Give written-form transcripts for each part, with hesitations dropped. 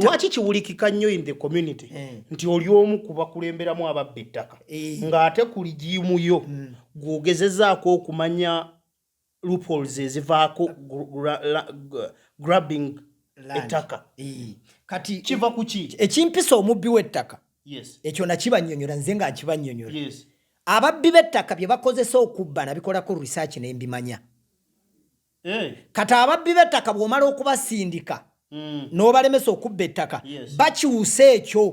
Lwaki kiwulikika nnyo in the community nti oli omu ku bakulemberamu ababba ettaka ng'ate ku ligimu yo gw'ogezezaako okumanya loopholes ezivaako grabbing ettaka kati kiva ku ki ekimpisa omubbi w'ettaka ekyo nakibannyonnyola nze nga nkibannyonnyola ababbi b'ettaka bye bakozesa okubba nabikolako research ne mbimanya kati ababbi b'ettaka bw'omala okubasindika n'obalemesa okubba ettaka bakyusa ekyo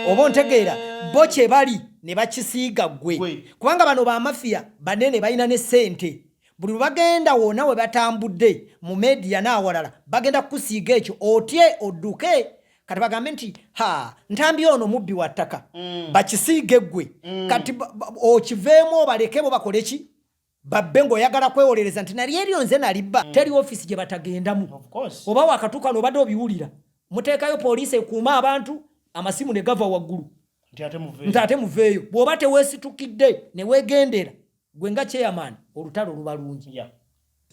oba ontegeera bo kye bali ne bakisiiga ggwe kubanga bano bamafiya banene balina ne ssente buli bagenda wonna we batambudde mu media n'awalala bagenda kukusiiga ekyo otye odduke kati bagambe nti ntambi ono mubbi wa ttaka bakisiige ggwe kati okiveemu obaleke bo bakole ki babbe ng'oyagala kwewolereza nti nali eryo nze nalibba teri ofisi gye batagendamu oba wakatuuka n'obadde obiwulira muteekayo poliisi ekuuma abantu amasimu ne gava waggulu nti ate muveeyo bw'oba teweesitukidde ne weegendera gwe nga chairman olutalo luba lungi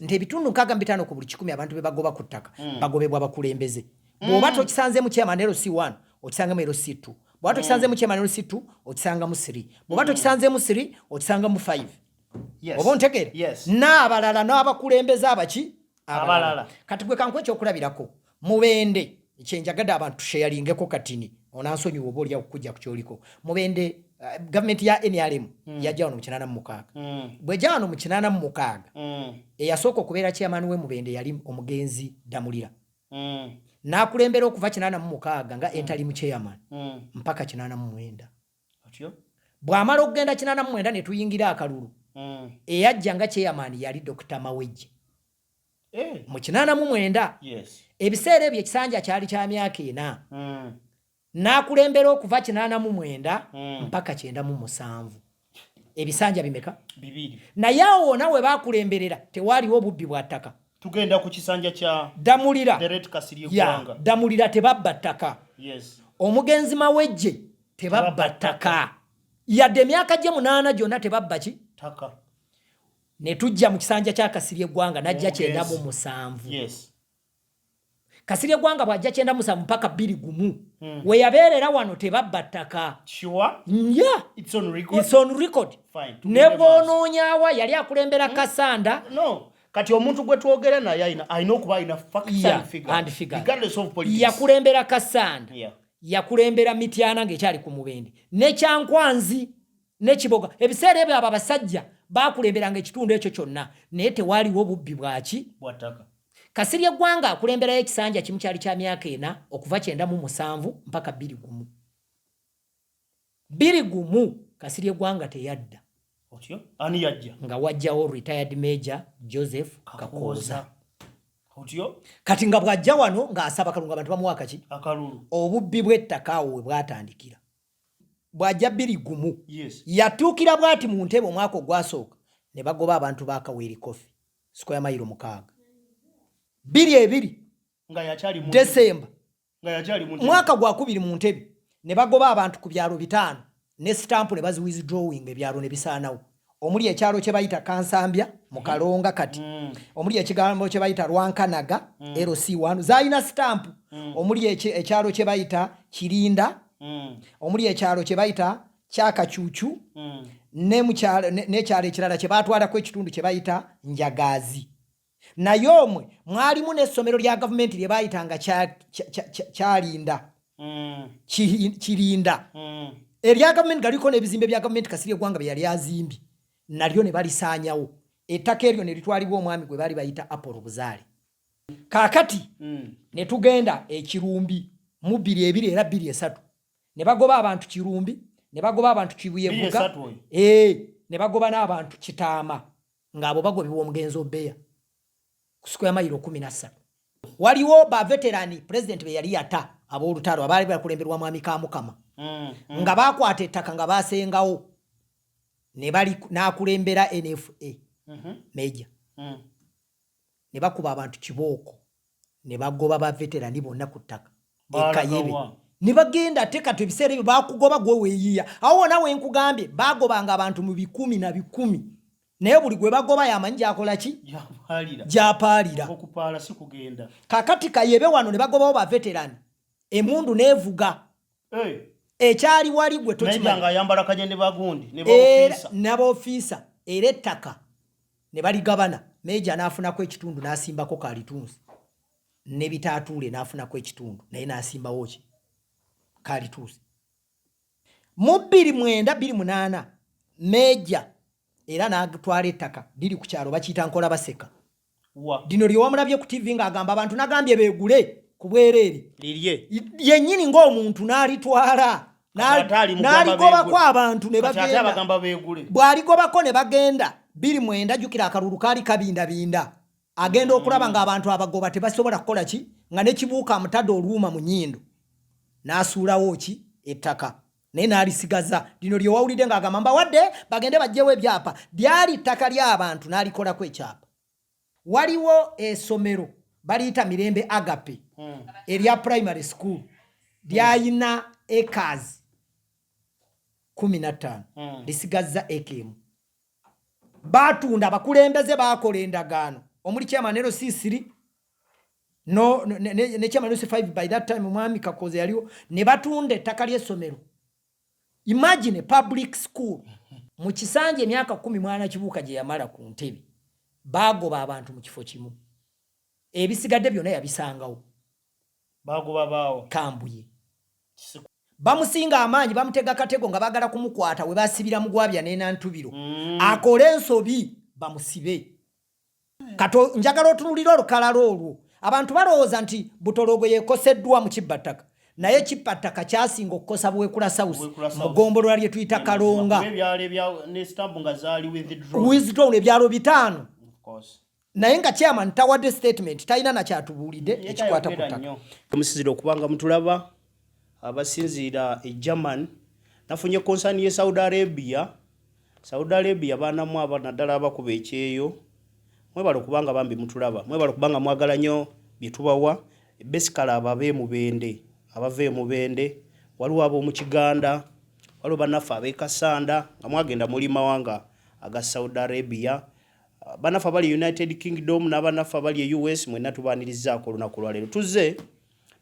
nti ebitundu 65 ku buli 100 abantu be bagoba ku ttaka bagobebwa bakulembeze bw'oba tokisanzeemu chairman LC1 okisangamu LC2 bw'oba tokisanzeemu chairman LC2 okisangamu 3 bw'oba tokisanzeemu 3 okisangamu 5 oba ontegeera n'abalala n'abakulembeze abaki abalala kati gwe kanku ekyokulabirako mubende ekyenjagadde abantu tusheyaringeko katini onansonyiwa oba olya okujja ku kyoliko mubende gavumenti ya NRM yajja wano mu 86 bw'ejja wano mu 86 eyasooka okubeera chairman we mubende yali omugenzi Damulira n'akulembera okuva 86 nga entalimu chairman mpaka 89 bw'amala okugenda 89 ne tuyingira akalulu eyajja nga chairman yali Dr. Mawejje mu 89 ebiseera ebyo ekisanja kyali kya myaka 4 n'akulembera okuva 89 mpaka 97 ebisanja bimeka bibiri naye awo nawe bakulemberera tewaaliwo obubbi bwa ttaka tugenda ku kisanja kya Damulira Direct Kasirye Gwanga Damulira tebabba ttaka omugenzi Mawejje tebabba ttaka yadde emyaka gye 8 gyonna tebabba ki ttaka ne tujja mu kisanja kya Kasirye Gwanga najja 97 Kasirye Gwanga bwajja 97 mpaka 21 we yabeerera wano tebabba ttaka it's on record fine ne boonoonyawa yali akulembera Kasanda kati omuntu gwe twogera naye ayina okuba ayina facts and figures regardless of politics yakulembera Kasanda yakulembera Mityana ng'ekyali ku Mubende ne Kyankwanzi ne Kiboga ebiseera ebyo abasajja bakulemberanga ekitundu ekyo kyonna naye tewaaliwo obubbi bwaki bw'ttaka Kasirye Gwanga akulembera ekisanja kimu kyali kya myaka 4 okuva 97 mpaka 21 Kasirye Gwanga teyadda otyo ani yajja nga wajjawo retired Major Joseph Kakoza otyo kati nga bwajja wano ng'asaba kalungu abantu bamuwa kaki akalulu obubbi bw'ettaka awo we bwatandikira bwajja 21 yatuukira bw'ati mu ntebe omwaka ogwasooka ne bagoba abantu baakaweeri kofi square mile 6 22 nga yakyali mu December nga yakyali mu mwaka gwa 2 mu ntebe ne bagoba abantu ku byalo 5 ne stamp ne bazi withdrawing ebyalo ne bisaanawo omuli ekyalo kye bayita Kansambya mu Kalonga kati omuli ekigambo kye bayita Lwankanaga LC1 zayina stamp omuli ekyalo kye bayita Kirinda omuli ekyalo kye bayita Kyakacuucu n'ekyalo ekirala kye batwalako ekitundu kye bayita Njagazi naye omwe mwalimu n'essomero lya gavumenti lye bayitanga Kyalinda Kirinda erya gavumenti galiko n'ebizimbe bya gavumenti Kasirye Gwanga bye yali azimbye nalyo ne balisaanyawo ettaka eryo ne litwalibwa omwami gwe bali bayita Apollo Buzaale kaakati ne tugenda ekirumbi mu 22 era 23 ne bagoba abantu Kirumbi ne bagoba abantu Kibuyebuga ne bagoba n'abantu Kitaama ng'abo bagobebwa omugenzi Obeya ku square mile 13 waliwo ba veterani president be yali yata ab'olutalo abaali bakulemberwa mwami Kamukama nga bakwata ettaka nga basengawo ne bali n'akulembera NFA Major ne bakuba abantu kibooko ne bagoba ba veterani bonna ku ttaka ekayebe ne bagenda tekatu ebiseera ebyo bakugoba gwe weeyiya awo nawe nkugambye bagobanga abantu mu 10 na 10 naye buli gwe bagoba yamanyi gyakola ki gyapaalira okupaala si kugenda kakati kayebe wano ne bagobawo ba veterani emundu neevuga ekyali wali gwe ayambala kanyene bagundi n'abaofiisa era ettaka ne baligabana Major n'afunako ekitundu n'asimbako kalitunsi ne bitaatuule n'afunako ekitundu naye n'asimbawo ki kalitunsi mu 29-28 Major era n'atwala ettaka liri ku kyalo bakiyita nkola baseka dino lyewamulabye ku TV ng'agamba abantu nagambye beegule ku bwereere yennyini ng'omuntu n'alitwala n'aligobako abantu ne bagenda bw'aligobako ne bagenda 29 jjukira akalulu kaali kabindabinda agenda okulaba ng'abantu abagoba tebasobola kukola ki nga ne kibuuka amutadde oluuma mu nnyindo n'asuulawo ki ettaka naye n'alisigaza lino lyewawulidde ng'agamba mbawadde bagende bajjewo ebyapa lyali ttaka ly'abantu n'alikolako ekyapa waliwo essomero baliyita Mirembe Agape erya primary school lyayina acres 15 lisigazza ekemu batunda abakulembeze bakola endagaano omuli Chairman LC3 ne Chairman LC5 by that time mwami Kakoze yaliwo ne batunda ettaka ly'essomero. Imagine public school mu kisanje emyaka 10 mwana kibuuka gye yamala ku ntebe bagoba abantu mu kifo kimu ebisigadde byonna yabisangawo bagoba baawo kambuye bamusinga amaanyi bamutega katego nga bagala kumukwata we basibira mugwabya n'enantubiro akole ensobi bamusibe kato njagala otunulira olukalala olwo abantu balowooza nti Butologo yekoseddwa mu kibbataka naye kibbataka kyasinga okukosa Bwekula South mu ggombolola lye tuyita Kalonga withdrawn ebyalo 5 naye nga Chairman tawadde statement talina nakyatubuulidde ekikwata ku ttaka omusizira okubanga mutulaba abasinziira e German nafunye konsani ye Saudi Arabia baanamu abanaddala abakuba ekyeyo mwebala okubanga bambi mutulaba mwebala okubanga mwagala nnyo bye tubawa basically abava emubende waliwo ab'omu Kiganda waliwo bannaffe ab'Ekasanda nga mwagenda muli mawanga aga Saudi Arabia bannaffe abali United Kingdom n'abannaffe abali e US mwenna tubaanirizaako olunaku lwaleero tuzze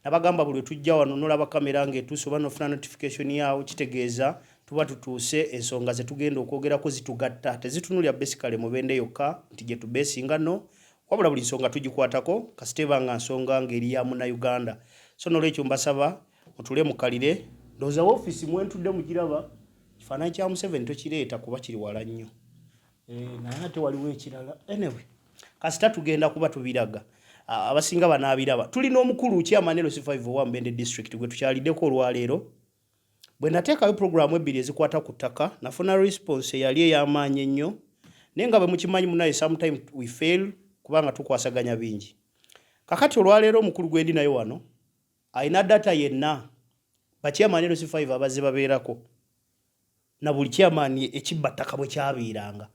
nabagamba buli tujja wano nolaba kamera ng'etuuse oba nofuna notification yawo kitegeeza tuba tutuuse ensonga ze tugenda okwogerako zitugatta tezitunulya basically mubende yokka nti gye tubeesinga no wabula buli nsonga tugikwatako kasiteba nga nsonga ng'eri ya Munnayuganda so n'olwekyo mbasaba mutule mukalire ndowooza woofiisi mwentudde mugiraba kifaananyi kya Museveni tokireeta kuba kiri wala nnyo naye ate waliwo ekirala anyway kasita tugenda kuba tubiraga abasinga banaabiraba tulina omukulu Chairman LC5 owa Mbende district gwe tukyaliddeko olwaleero bwe nateekayo programu 2 ezikwata ku ttaka nafuna response eyali ey'amaanyi ennyo naye nga bwe mukimanyi munaye sometime we fail kubanga tukwasaganya bingi kakati olwaleero omukulu gwendi naye wano alina data yenna ba Chairman LC5 abazze babeerako na buli chairman ekibba ttaka bwe kyabeeranga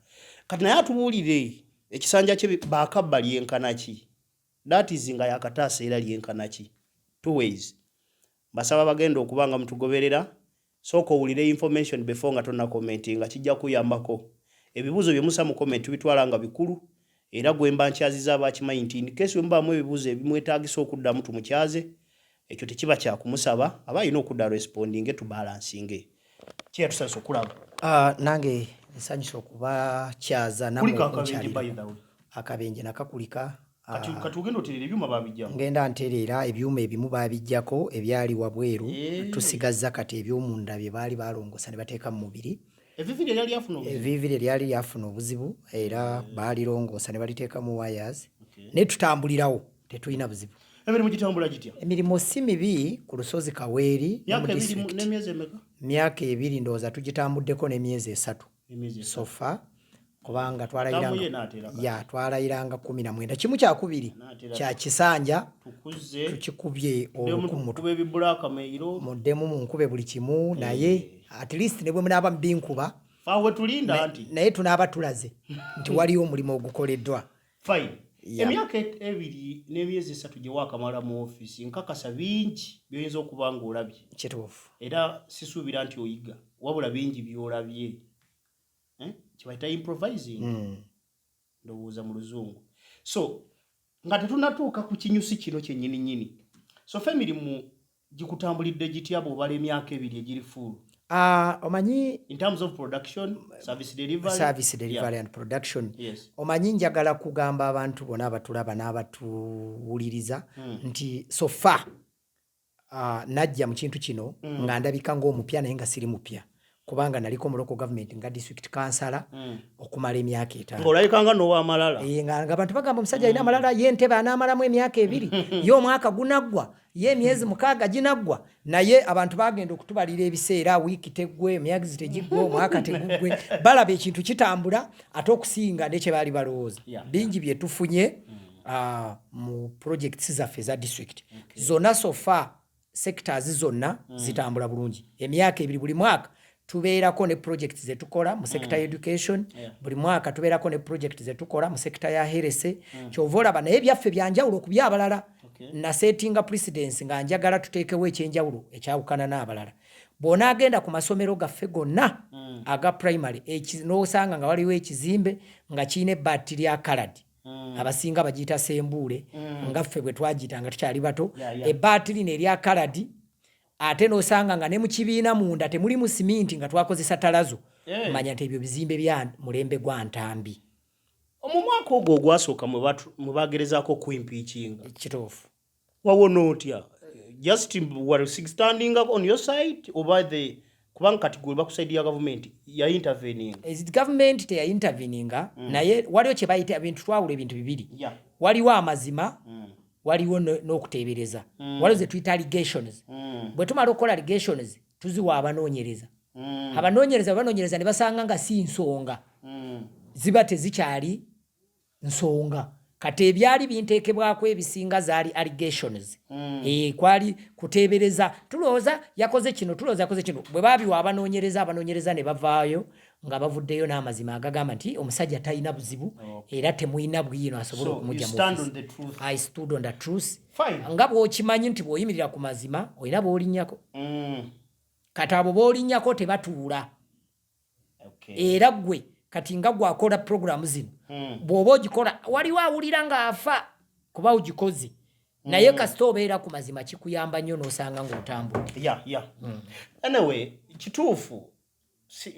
kati naye atubuulire ekisanja kye baakabba lyenkana ki that is nga yakataasa era lyenkana ki 2 ways basaba bagenda okubanga mutugoberera sooka owulire information before nga tonna commenting nga kijja kuyambako ebibuuzo bye musa mu comment bitwala nga bikulu era gwemba nkyaziza abakimanyi nti in case wembaamu ebibuuzo ebimwetaagisa okuddamu tumukyaze ekyo tekiba kyakumusaba aba alina okudda responding tubalancing kyetusanyusa okulaba nange nsanyusa okubakyaza akabenje nakakulika kati ugenda oterera ebyuma babijjako ngenda ntereera ebyuma ebimu babijjako ebyali wabweru tusigazza kati ebyomunda bye baali balongosa ne bateeka mu mubiri evivire lyali lyafuna obuzibu era baalirongoosa ne baliteeka mu wires naye tutambulirawo tetulina buzibu emirimu gitambula gitya emirimu si mibi ku lusozi Kaweeri myaka 2 ndowooza tugitambuddeko n'emyezi 3 sofa kubanga twalayiranga 19 kimu kyakubiri kya kisanja tukikubye muddemu mu nkube buli kimu naye at least ne bwe munaaba mbinkuba naye tunaaba tulaze nti waliwo omulimu ogukoleddwa emyaka 2 n'emyezi 3 gye waakamala mu ofiisi nkakasa bingi by'oyinza okuba ng'olabye kituufu era sisuubira nti oyiga wabula bingi by'olabye kibaita improvising ndowooza mu luzungu. So nga tetunatuuka ku kinyusi kino kyennyini. So family mu gikutambulidde gitya bw'obala emyaka 2 egiri full? Omanyi in terms of production, service delivery and production. Yes. Omanyi njagala kugamba abantu bonna abatulaba n'abatuwuliriza nti so far najja mu kintu kino nga ndabika ng'omupya naye nga siri mupya. Kubanga naliko mu local government nga district councillor okumala emyaka 5. Ng'olabikanga n'ow'amalala. Nga abantu bagamba omusajja alina amalala ye ntebe anaamalamu emyaka 2 ye omwaka gunaggwa ye emyezi 6 ginaggwa naye abantu bagenda okutubalira ebiseera wiiki teggwe emyezi tegiggwa omwaka teguggwe balaba ekintu kitambula ate okusinga ne kye baali balowooza. Bingi bye tufunye mu projects zaffe za district zonna so far sectors zonna zitambula bulungi. Emyaka 2 buli mwaka tubeerako ne projects ze tukola mu sector ya education, buli mwaka tubeerako ne projects ze tukola mu sector ya health. Kyova olaba naye byaffe byanjawulo ku byabalala. Na settinga precedence nga njagala tuteekewo ekyenjawulo ekyawukana n'abalala. Bw'ona agenda ku masomero gaffe gonna aga primary n'osanga nga waliwo ekizimbe nga kirina ebbaati lya colored. Abasinga bagiyita sembuule nga ffe bwe twagiyita nga tukyali bato. Ebbaati lino erya colored ate n'osanga nga ne mu kibiina munda temuli mu siminti nga twakozesa talazo. Manya nti ebyo bizimbe bya mulembe gwa Ntambi. Mu mwaka ogwo ogwasooka mwe bagerezaako kwimpiikinga. Kituufu. Wawona otya? Just were standing up on your side oba kubanga kati gwe bakusaidia ya government ya intervening? Is government te ya intervening naye waliwo kye bayita ebintu twawula ebintu bibiri. Waliwo amazima waliwo n'okuteebereza. Waliwo ze tuyita allegations. Bwe tumala okukola allegations tuziwa abanoonyereza. Abanoonyereza ne basanga nga si nsonga. Ziba tezikyali nsonga. Kati ebyali binteekebwako ebisinga zaali allegations. Kwali kuteebereza. Tulowooza yakoze kino. Bwe baabiwa abanoonyereza ne bavaayo nga bavuddeyo n'amazima agagamba nti omusajja talina buzibu era temuyina bwino asobola okumujja mu office. I stood on the truth. Nga bw'okimanyi nti bw'oyimirira ku mazima olina bw'olinnyako. Kati abo b'olinnyako tebatuula. Era gwe kati nga gwakola programu zino bw'oba ogikola waliwo awulira ng'afa kuba ogikoze naye kasita obeera ku mazima kikuyamba nnyo n'osanga ng'otambula. Anyway kituufu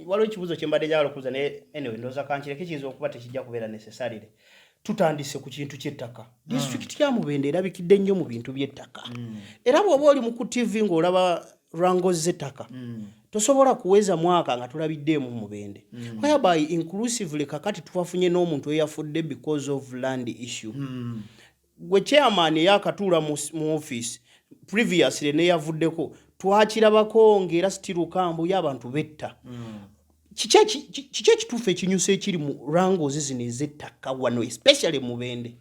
waliwo ekibuuzo kye mbadde njagala okubuuza naye anyway ndowooza kankireke kiyinza okuba tekijja kubeera necessarily. Tutandise ku kintu ky'ettaka. District ya Mubende erabikidde nnyo mu bintu by'ettaka. Era bw'oba oli mu ku TV ng'olaba rango z'ettaka tosobola kuweza mwaka nga tulabidde mu Mubende. Whereby inclusively kakati tuwafunye n'omuntu eyafudde because of land issue. Gwe chairman yakatuula mu office previously ne yavuddeko twakirabako ng'era still kambu y'abantu betta. Kiki ekituufu ekinyusa ekiri mu rangozi zino ez'ettaka wano especially Mubende?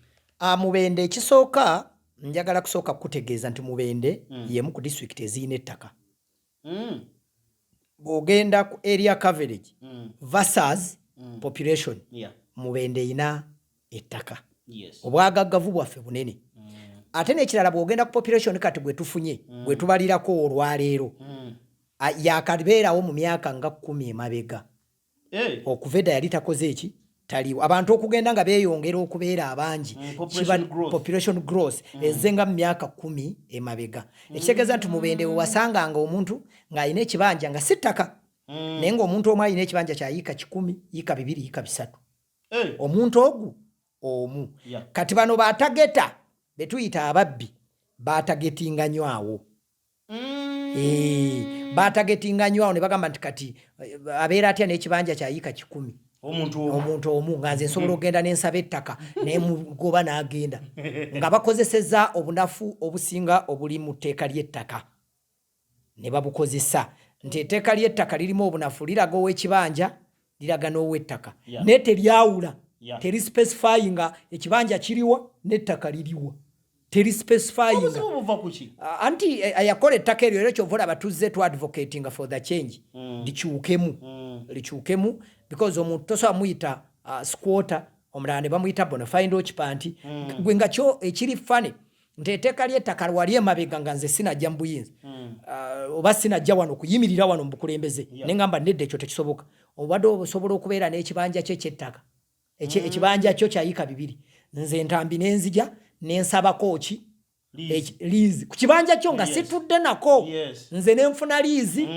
Mubende ekisooka njagala kusooka kutegeeza nti Mubende yemu ku district eziyina ettaka. Bw'ogenda ku area coverage versus population Mubende ina ettaka. Obwagaggavu bwaffe bunene. Ate n'ekirala bw'ogenda ku population kati gwe tufunye gwe tubalirako olwaleero yakabeerawo mu myaka nga 10 emabega. Okuva edda yali takoze eki taliwo. Abantu okugenda nga beeyongera okubeera abangi population growth ezze nga mu myaka 10 emabega. Ekitegeeza nti Mubende we wasanganga omuntu ng'alina ekibanja nga si ttaka naye ng'omuntu omu alina ekibanja kya yiika 10, yiika 2, yiika 3. Omuntu ogu omu. Kati bano baatageta be tuyita ababbi baatagetinga nnyo awo. Baatagetinga nnyo awo ne bagamba nti kati abeera atya n'ekibanja kya yiika 10. Omuntu omu nga nze nsobola okugenda n'ensaba ettaka naye mugoba n'agenda nga bakozesezza obunafu obusinga obuli mu tteeka ly'ettaka ne babukozesa nti etteeka ly'ettaka lirimu obunafu liraga ow'ekibanja liraga n'ow'ettaka naye teryawula teri specifyinga ekibanja kiriwa n'ettaka liriwa teri specifyinga anti yakola ettaka eryo era kyova olaba tuzze tu advocating for the change likyukemu because omuntu tosobola muyita squatter omulala ne bamuyita bona find occupant gwe nga kyo ekiri fane nti etteeka ly'ettaka wali emabega nga nze sinajja mu buyinza oba sinajja wano kuyimirira wano mu bukulembeze ne ngamba nedde ekyo tekisoboka obadde osobola okubeera n'ekibanja kye ky'ettaka ekibanja kyo kyayika 2 nze ntambi n'enzija n'ensabako ki liizi ku kibanja kyo nga situdde nako nze ne nfuna liizi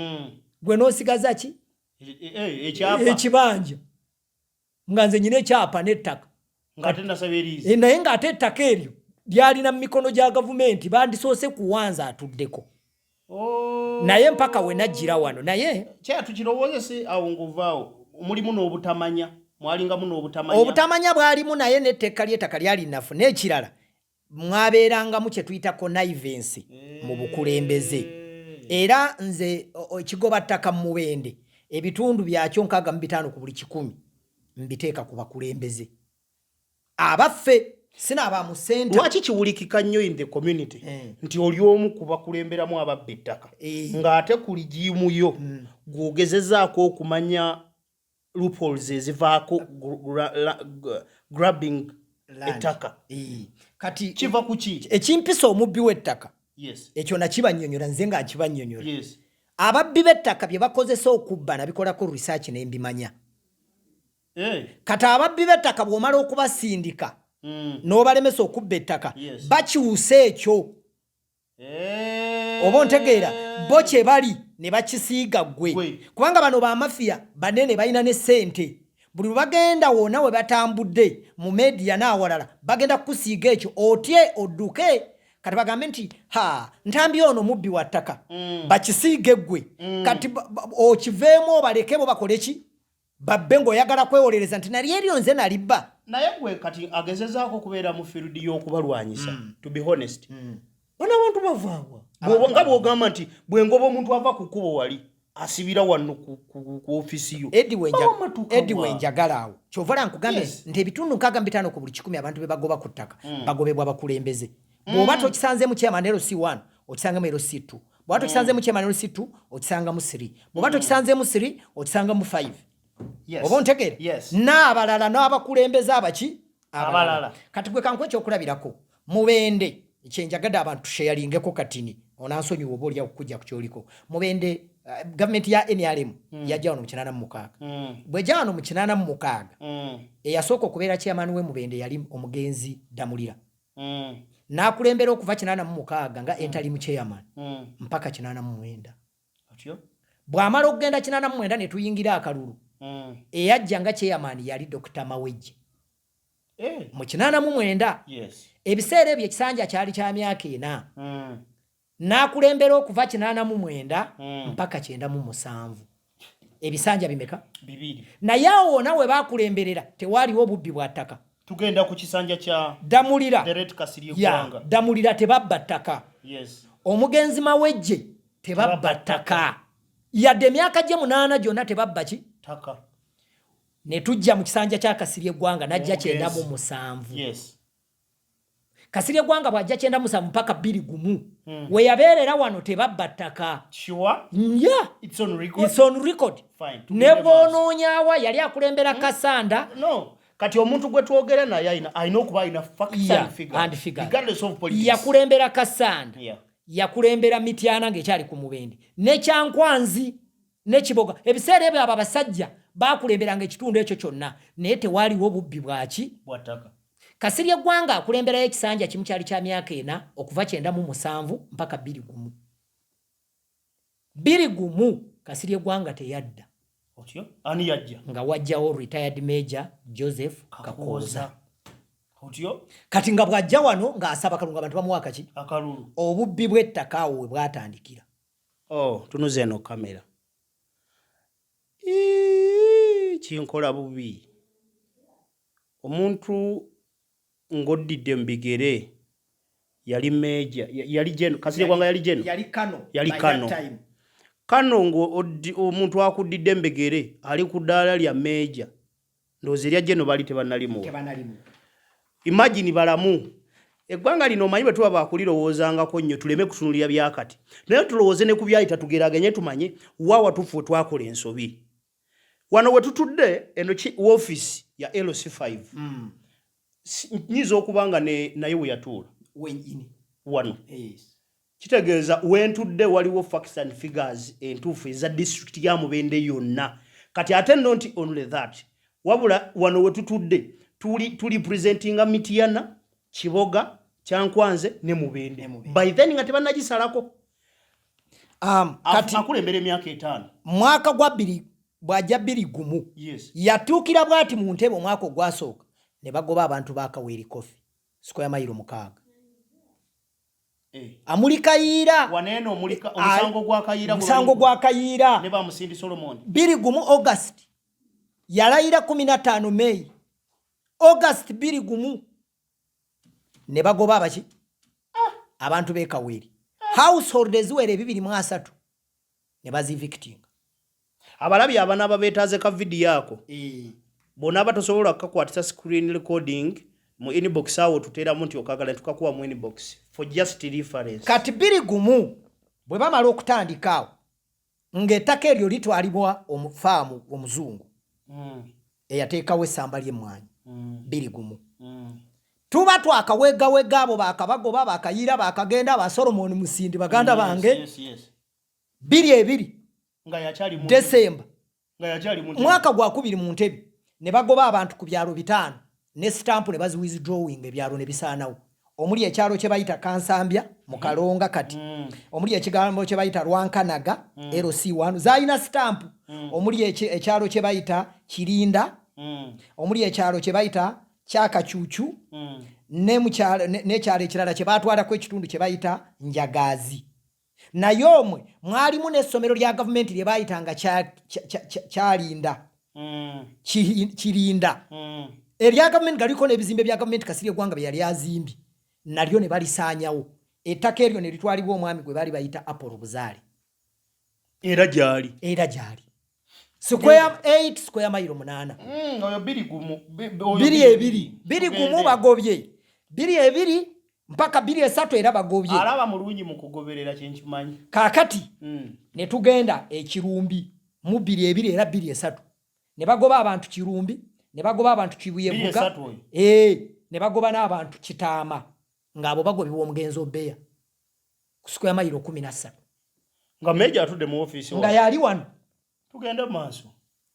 gwe n'osigaza ki ekibanja nga nze nyina ekyapa n'ettaka naye ng'ate ettaka eryo lyalina mu mikono gya gavumenti bandisoose kuwanza atuddeko naye mpaka we najjira wano naye tukirowoozese awo ng'ovaawo mulimu n'obutamanya mwalingamu n'obutamanya obutamanya bwalimu naye n'etteka ly'ettaka lyali nafu n'ekirala mwabeerangamu kye tuyita connivance mu bukulembeze era nze ekigoba ttaka mu mubende ebitundu byakyo 65 ku buli 100 mbiteeka ku bakulembeze abaffe sinaba mu center lwaki kiwulikika nnyo in the community nti oli omu ku bakulemberamu ababba ettaka ng'ate ku ligimu yo gw'ogezezaako okumanya loopholes ezivaako grabbing ettaka kati kiva ku ki ekimpisa omubbi w'ettaka ekyo nakibannyonnyola nze nga nkibannyonnyola ababbi b'ettaka bye bakozesa okubba nabikolako research ne mbimanya kati ababbi b'ettaka bw'omala okubasindika n'obalemesa okubba ettaka bakyusa ekyo oba ontegeera bo kye bali ne bakisiiga ggwe kubanga bano bamafiya banene balina ne ssente buli bagenda wonna we batambudde mu media n'awalala bagenda kukusiiga ekyo otye odduke kati bagambe nti ntambi ono mubbi wa ttaka bakisiige ggwe kati okiveemu obaleke bo bakole ki babbe ng'oyagala kwewolereza nti nali eryo nze nalibba naye gwe kati agezezaako okubeera mu field y'okubalwanyisa to be honest bano abantu bavaawa nga bw'ogamba nti bwengoba omuntu ava ku kkubo wali asibira wano ku ofisi yo Eddi wenjagala awo kyovala nkugambe nti ebitundu 65 ku buli 100 abantu be bagoba ku ttaka bagobebwa bakulembeze bw'oba tokisanze mu Chairman LC1 okisanga mu LC2 bw'oba tokisanze mu Chairman LC2 okisanga mu 3 bw'oba tokisanze mu 3 okisanga mu 5 oba ontegeera n'abalala n'abakulembeze abaki abalala kati gwe kankwe ekyokulabirako mubende ekyenjagadde abantu tusheyaringeko katini onansonyiwa oba olya okujja ku kyoliko mubende gavumenti ya NRM yajja wano mu 86 bw'ejja wano mu 86 eyasooka okubeera chairman w'emubende yali omugenzi Damulira n'akulembera okuva 86 nga entalimu chairman mpaka 89 bw'amala okugenda 89 ne tuyingira akalulu eyajja nga chairman yali Dr. Mawejje mu 89 ebiseera ebyo ekisanja kyali kya myaka 4 n'akulembera okuva 89 mpaka 97 ebisanja bimeka 2 naye awo nawe bakulemberera tewaaliwo obubbi bwa ttaka tugenda ku kisanja kya Damulira direct Kasirye Gwanga Damulira tebabba ttaka omugenzi Mawejje tebabba ttaka yadde emyaka gye 8 gyonna tebabba ki ttaka ne tujja mu kisanja kya Kasirye Gwanga najja 97 Kasirye Gwanga bwajja 97 mpaka 21 we yabeerera wano tebabba ttaka it's on record fine ne bonoonyawa yali akulembera Kasanda kati omuntu gwe twogera naye ayina okuba ayina facts and figures regardless of politics yakulembera Kasanda yakulembera Mityana ng'ekyali ku mubende ne Kyankwanzi ne Kiboga ebiseera ebyo abasajja bakulemberanga ekitundu ekyo kyonna naye tewaaliwo obubbi bwaki bw'ttaka Kasirye Gwanga akulemberayo ekisanja kimu kyali kya myaka 4 okuva 97 mpaka 21 Kasirye Gwanga teyadda otyo ani yajja nga wajjawo retired Major Joseph Kakoza otyo kati nga bwajja wano ng'asaba kalunga abantu bamuwa kaki akalulu obubbi bw'ettaka awo we bwatandikira tunuze eno kamera kinkola bubi omuntu ng'oddidde mu bigere yali Major yali General Kasirye Gwanga yali General yali Kano omuntu akuddidde mu bigere ali ku ddaala lya Major ndowooza erya General bali tebannalimu imagine balamu eggwanga lino omanyi bwe tuba bakulirowoozangako nnyo tuleme kutunulira byakati naye tulowooze ne ku byayita tugeraganye tumanye wa watufu we twakola ensobi wano we tutudde eno woofiisi ya LC5 nyiza okuba nga naye we yatuula wenyini wano kitegeeza wentudde waliwo facts and figures entuufu eza district ya Mubende yonna. Kati ate not only that, wabula wano wetutudde tuli presentinga Mityana, Kiboga, Kyankwanze ne Mubende. By then nga tebannagisalako. Kati akulembera emyaka 5 mwaka gwa 2021 yes. Yatuukira bwati mu ntebe omwaka ogwasooka ne bagoba abantu bakaweri kofi square mile 6 Amulikayiira waneno mulika omusango gwa Kayiira ne bamusindi Solomon 21 August yalayira 15 May August 21 ne bagoba abaki abantu bekaweri households were 203 ne bazivicting. Abalabi abana babetaze ka video yako bona batosobola kukwatisa screen recording mu inbox awo tutera munti okagala tukakuwa mu inbox for just reference. Kati 21 bwe bamala okutandikaawo ng'ettaka eryo litwalibwa omufaamu omuzungu eyateekawo essamba ly'emmwanyi 21 tuba twakawegawega abo bakabagoba bakayiira bakagenda ba Solomon Musindi baganda bange 22 nga yachali mu December nga yachali mu mwaka gwa 2 mu ntebe ne bagoba abantu ku byalo 5 ne stamp ne bazi withdrawing ebyalo ne bisaanawo omuli ekyalo kye bayita Kansambya mu Kalonga kati omuli ekigambo kye bayita Rwankanaga LC1 zaina stamp omuli ekyalo kye bayita Kirinda omuli ekyalo kye bayita Kyakacucu ne mukyalo n'ekyalo ekirala kye batwalako ekitundu kye bayita Njagazi. Naye omwe mwalimu n'essomero lya gavumenti lye bayitanga Kyalinda Kirinda erya gavumenti galiko n'ebizimbe bya gavumenti Kasirye Gwanga bye yali azimbi nalyo ne balisaanyawo ettaka eryo ne litwalibwa omwami gwe bali bayita Apollo Buzaale era gyali square 8 square mile 8 oyo 2 bagobye 2 mpaka 3 era bagobye alaba mulungi mu kugoberera kyenkimanyi kakati ne tugenda ekirumbi mu 2 era 3 ne bagoba abantu kirumbi ne bagoba abantu kibuyevuga ne bagoba n'abantu Kitaama ngabo bagobibwa omugenzo Beya ku square mile 13 nga Major atudde mu office nga yali wano tugende maaso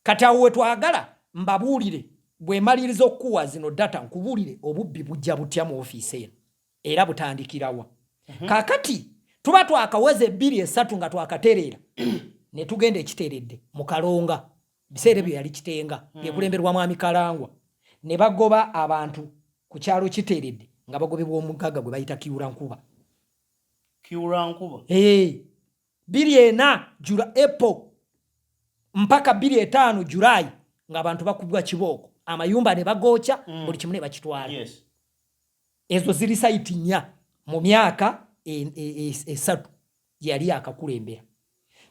kati awo twagala mbabuulire bwe maliriza okuwa zino data nkubulire obubbi bujja butya mu office era butandikirawa kakati tuba twakaweze 2 nga twakaterera ne tugenda ekiteredde mu Kalonga biseere bye yali Kitenga byebulemberwa mwami Kalangwa ne bagoba abantu ku kyalo kiteredde nga bagobebwa omugaga gwe bayita Kiurankuba 24 Jula April mpaka 25 July nga abantu bakubwa kiboko amayumba ne bagocha buli kimu ne bakitwala ezo ziri site nya mu myaka esatu yali akakulembera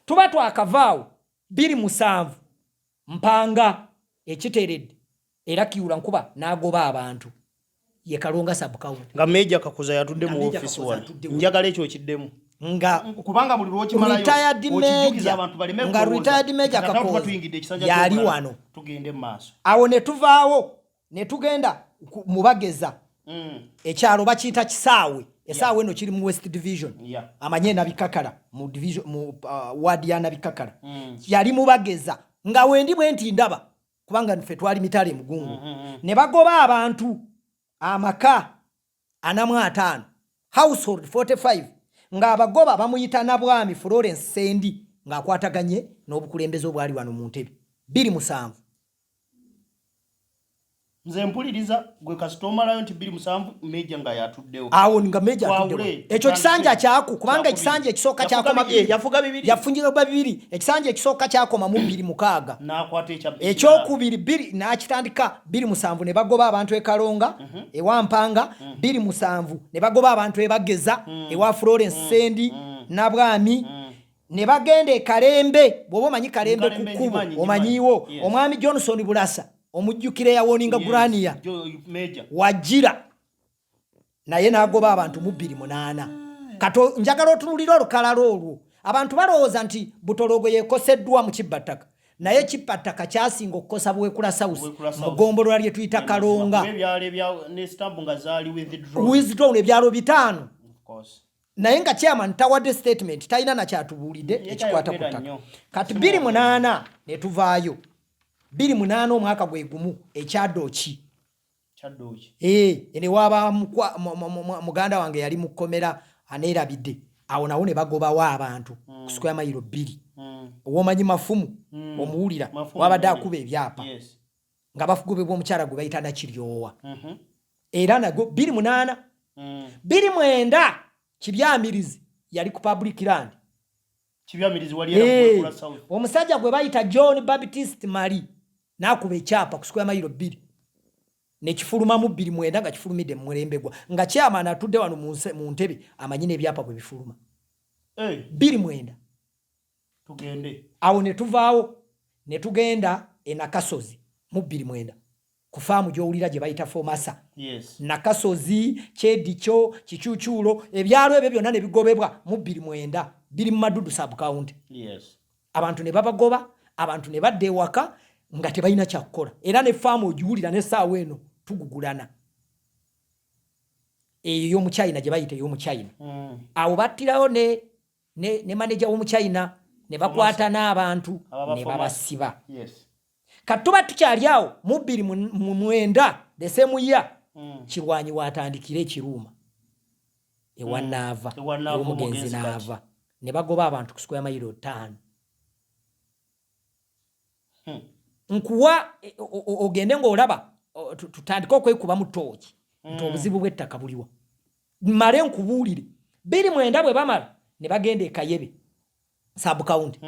tuba twakavaawo 27 Mpanga ekiteredde era Kiurankuba nagoba abantu ye Kalonga sub-county nga Major Kakuza yatudde mu office wano njagala ekyo kiddemu nga kubanga buli lwokimalayo okijukiza abantu balime nga retired Major Kakuza yali wano tugende maaso awo ne tuvaawo ne tugenda mubageza ekyalo bakiyita Kisaawe esaawe eno kiri mu West Division amanye nabikakala mu division mu ward ya nabikakala yali mubageza nga wendi bwenti ndaba kubanga nfe twali mitale mugungu ne bagoba abantu amaka 45 household 45 nga abagoba bamuyita nabwami Florence Sendi nga akwataganye n'obukulembeze obwali wano mu ntebe 27 nze mpuliriza gwe customer lion 27 Major nga yatuddewo awo nga Major atuddewo ekyo kisanja kyaku kubanga ekisanja ekisooka kyakoma yafuga 2 yafunjira 2 ekisanja ekisooka kyakoma mu 26 nakwata ekyokubiri 2 nakitandika 27 ne bagoba abantu e Kalonga ewa Mpanga 27 ne bagoba abantu ebageza ewa Florence Sendi nabwami ne bagenda e Kalembe bwoba manyi Kalembe kukubo omanyiwo omwami Johnson Bulasa omujjukire yawoninga Gurania wajira naye nagoba abantu mu 28 kato njagala otunulira olukalala olwo abantu balowooza nti Butologo yekoseddwa mu Kibbattaka naye Kibbattaka kyasinga okukosa Bwekula South mu ggombolola lye tuyita Kalonga ebyalo ebya ne stamp nga zaali withdrawn ebyalo 5 naye nga chairman tawadde statement talina nakyatubuulidde ekikwata ku ttaka kati 28 ne tuvaayo 28 omwaka gwe gumu ekyadooki ene waba muganda wange yali mu kkomera aneerabidde awo nawo ne bagobawo abantu ku square mayiro 2 ow'omanyi mafumu omuwulira wabadde akuba ebyapa nga bafugubibwa omukyala gwe bayita Nakiryowa era nago 28 29 kibyamirizi yali ku public land omusajja gwe bayita John Baptist Mali n'akuba ekyapa ku square mayiro 2 nekifulumamu 29 nga kifulumidde mu mulembegwa nga chairman atudde wano mu ntebe amanyi n'ebyapa bwe bifuluma 29 tugende awo ne tuvaawo ne tugenda Nakasozi mu 29 ku faamu gy'owulira gye bayita Fomasa Nakasozi Kyedicho Kikyukyulo ebyalo ebyo byonna ne bigobebwa mu 29 biri mu Madudu sub county abantu ne babagoba abantu ne badde ewaka nga tebalina kyakukola era ne faamu ogiwulira n'essaawa eno tugugulana eyo y'omuchina gye bayita ey'omuchina awo battirawo ne manager w'omuchina ne bakwata n'abantu ne babasiba kati tuba tukyali awo mu 29 Desemba Kirwanyi watandikira ekiruuma ewa Naava omugenzi Naava ne bagoba abantu ku square mayiro 5 nkuwa ogende ng'olaba tutandika okwekuba mu tooki nti obuzibu bw'ettaka buliwa mmale nkubuulire 29 bwe bamala ne bagenda e Kayebe sub county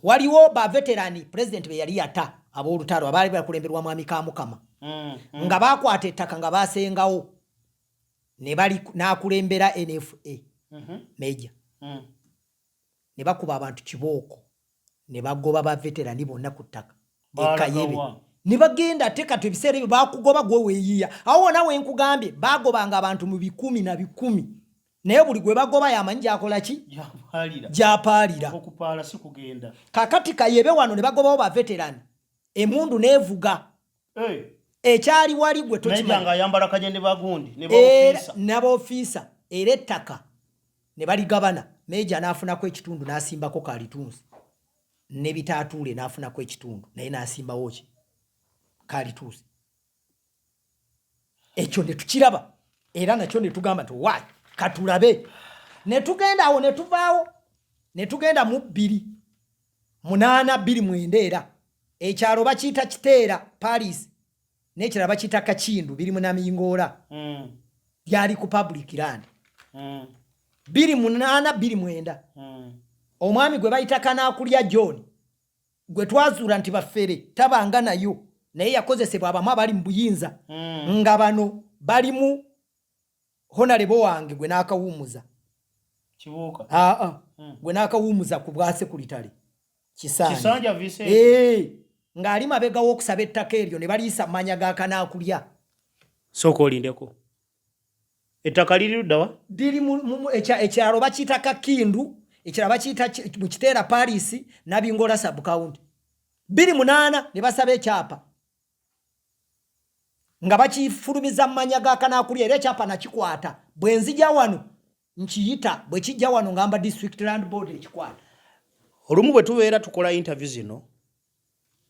waliwo ba veterani president be yali yata ab'olutalo abaali bakulemberwa mwami Kamukama nga bakwata ettaka nga basengawo ne bali n'akulembera NFA Major ne bakuba abantu kibooko ne bagoba ba veterani bonna ku ttaka e Kayebe ne bagenda tekatu ebiseera ebyo bakugoba gwe weeyiya awo nawe nkugambye bagobanga abantu mu 10 na 10 naye buli gwe bagoba yamanyi gyakola ki gyapaalira okupaala si kugenda kakati Kayebe wano ne bagobawo ba veterani emundu neevuga ekyali wali gwe tokimanyi ayambala kanyende bagundi ne baofiisa era ettaka ne baligabana Major n'afunako ekitundu n'asimbako Kalitunsi ne bitaatuule n'afunako ekitundu naye n'asimbawo ki Kalitunsi ekyo ne tukiraba era nakyo ne tugamba nti wayi katulabe ne tugenda awo ne tuvaawo ne tugenda mu 28 era ekyalo bakiyita Kiteera Paris n'ekirala bakiyita Kakindu biri mu Namingoola byali ku public land 28 omwami gwe bayita Kanaakulya John gwe twazuula nti baffere tabanga nayo naye yakozesebwa abamu abali mu buyinza nga bano balimu Honorable wange gwe n'akawumuza kibuuka gwe n'akawumuza ku bwa sekuritale Kisanja vise ng'ali mabega w'okusaba ettaka eryo ne baliisa mmanya ga Kanaakulya sooka olindeko ettaka liri luddawa liri ekyalo bakiyita Kakindu ekirala bakiyita mu Kiteera Paris Nabingola sub county 28 ne basaba ekyapa nga bakifulumiza mmanya ga Kanaakulya era ekyapa nakikwata bwe nzija wano nkiyita bwe kijja wano ngamba district land board ekikwata olumu bwe tubeera tukola interview zino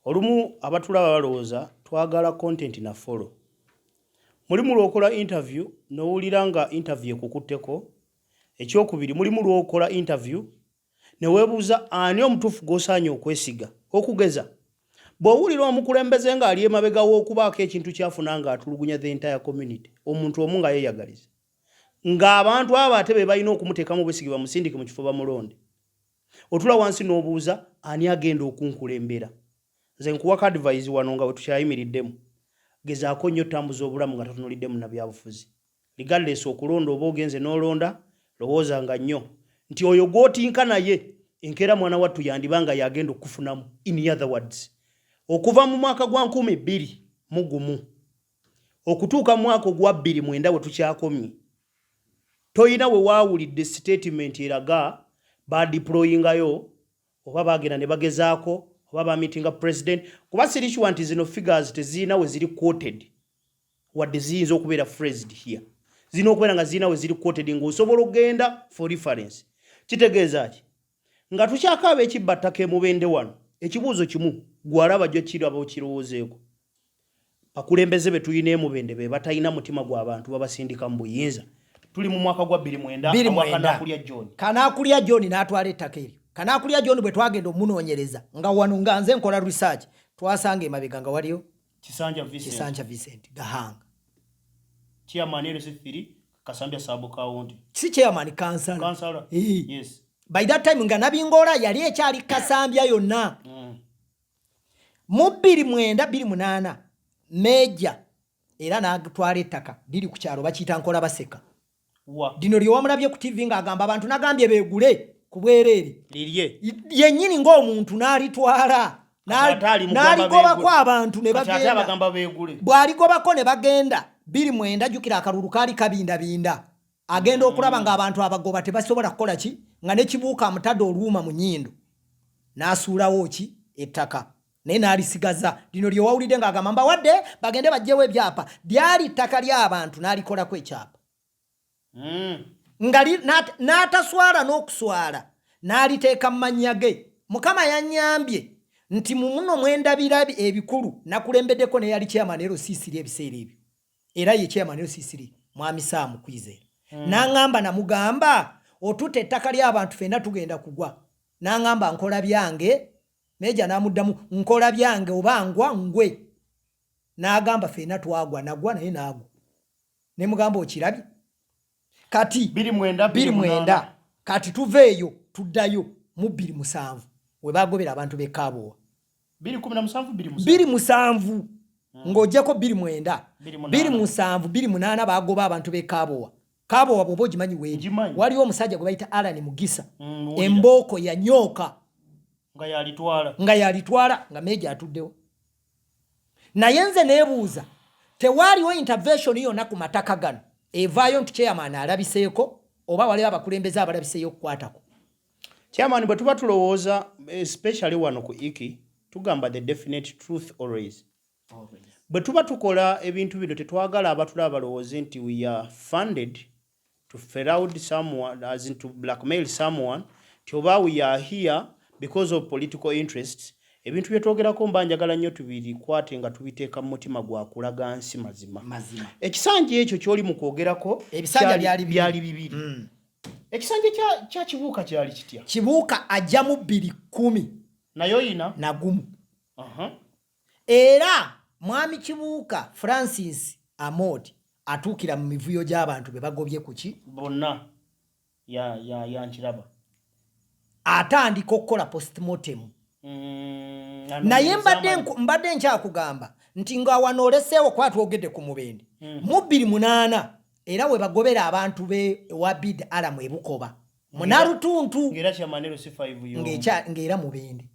olumu abatulaba balowooza twagala content na follow mulimu lw'okola interview n'owulira nga interview ekukutteko ekyokubiri mulimu lw'okola interview ne weebuuza ani omutuufu gw'osaanye okwesiga okugeza bw'owulira omukulembeze ng'ali emabega w'okubaako ekintu kyafuna ng'atulugunya the entire community omuntu omu nga yeeyagaliza ng'abantu abo ate be balina okumuteekamu obwesige bamusindike mu kifo bamulonde otula wansi n'obuuza ani agenda okunkulembera nze nkuwaka advice wano nga bwe tukyayimiriddemu gezaako nnyo tambuza obulamu nga tatunuliddemu na byabufuzi regardless okulonda oba ogenze n'olonda lowoozanga nnyo nti oyo gw'otinka naye enkeera mwana wattu yandibanga yagenda okufunamu in other words okuva mu mwaka gwa 2021 okutuuka mu mwaka ogwa 2029 bwe tukyakomye toyina we waawulidde statement eraga badeployingayo oba bagenda ne bagezaako oba bamitinga president kuba sirikiwa nti zino figures tezirina we ziri quoted wadde ziyinza okubeera phrased here zino okubeera nga zirina we ziri quoted ng'osobola okugenda for reference. Kitegeeza ki nga tukyakaaba ekibba ttaka emubende wano ekibuuzo kimu gwalaba jjo kiraba okirowoozeeko. Bakulembeze be tulina emubende be batalina mutima gw'abantu babasindika mu buyinza. Tuli mu mwaka gwa 2009 Kanaakulya John. Kanaakulya John n'atwala ettaka eryo. Kanaakulya John bwe twagenda omunoonyereza nga wano nga nze nkola research twasanga emabega nga waliyo Kisanja Vincent Gahanga. Chairman LC5 Kasambya Sabo County. Si chairman kansala. Yes. By that time nga Nabingola yali ekyali Kasambya yonna. Mu 2009 Major era n'atwala ettaka liri ku kyalo bakiyita Nkola Baseka. Dino lyo wamulabye ku TV nga agamba abantu nagambye beegule ku bwereere. Lirye. Yennyini ng'omuntu n'alitwala. N'aligoba kwa abantu ne bagenda. Bw'aligobako ne bagenda. 2009 jukira akalulu kaali kabindabinda. Agenda okulaba ng'abantu abagoba tebasobola kukola ki nga ne kibuuka amutadde oluuma mu nnyindo. N'asuulawo ki ettaka. Naye n'alisigaza. Lino lye wawulidde ng'agamba mbawadde bagende bajjewo ebyapa. Lyali ttaka ly'abantu n'alikolako ekyapa. Nga n'ataswala n'okuswala n'aliteeka mu mannya ge. Mukama yannyambye nti mu muno mwendabira ebikulu nakulembeddeko ne yali chairman LC5 ebiseera ebyo. Era ye chairman LC5 Mwami Sam Kwizera. N'angamba namugamba otutte ettaka ly'abantu ffenna tugenda kugwa. N'angamba nkola byange. Meja n'amuddamu nkola byange oba ngwa ngwe. N'agamba ffenna twagwa nagwa naye naagwa. Ne mugamba okirabye. Kati 2009 kati tuveeyo tuddayo mu 2007 we bagobera abantu be Kaabowa 2017 ng'ojjako 2009 2008 bagoba abantu be Kaabowa. Kaabowa bw'oba ogimanyi weeri waliwo omusajja gwe bayita Alan Mugisa embooko yanyooka nga yalitwala nga Meja atuddewo. Naye nze neebuuza tewaaliwo intervention yonna ku mataka gano evaayo nti chairman alabiseeko oba waliwo abakulembeze abalabiseeyo okukwatako. Chairman bwe tuba tulowooza especially wano ku iki tugamba the definite truth always. Bwe tuba tukola ebintu bino tetwagala abatulaba balowooze nti we are funded to fraud someone as in to blackmail someone oba we are here because of political interests. Ebintu bye twogerako mba njagala nnyo tubirikwate nga tubiteeka mu mutima gwa kulaga nsi mazima. Ekisanja ekyo kyoli mu kwogerako ebisanja byali bibiri. Ekisanja kya Kibuuka kyali kitya? Kibuuka ajja mu 2010 nayo yina nagumu. Era Mwami Kibuuka Francis Amodi atuukira mu mivuyo gy'abantu be bagobye kuki bonna ya nkiraba atandika okukola postmortem. Naye mbadde nkyakugamba nti nga wano oleseewo kwa twogedde ku mubende mu 2008 era we bagobera abantu be Wabid Alamu ebukoba munarutuntu ngera Chairman LC5 yo ngera mubende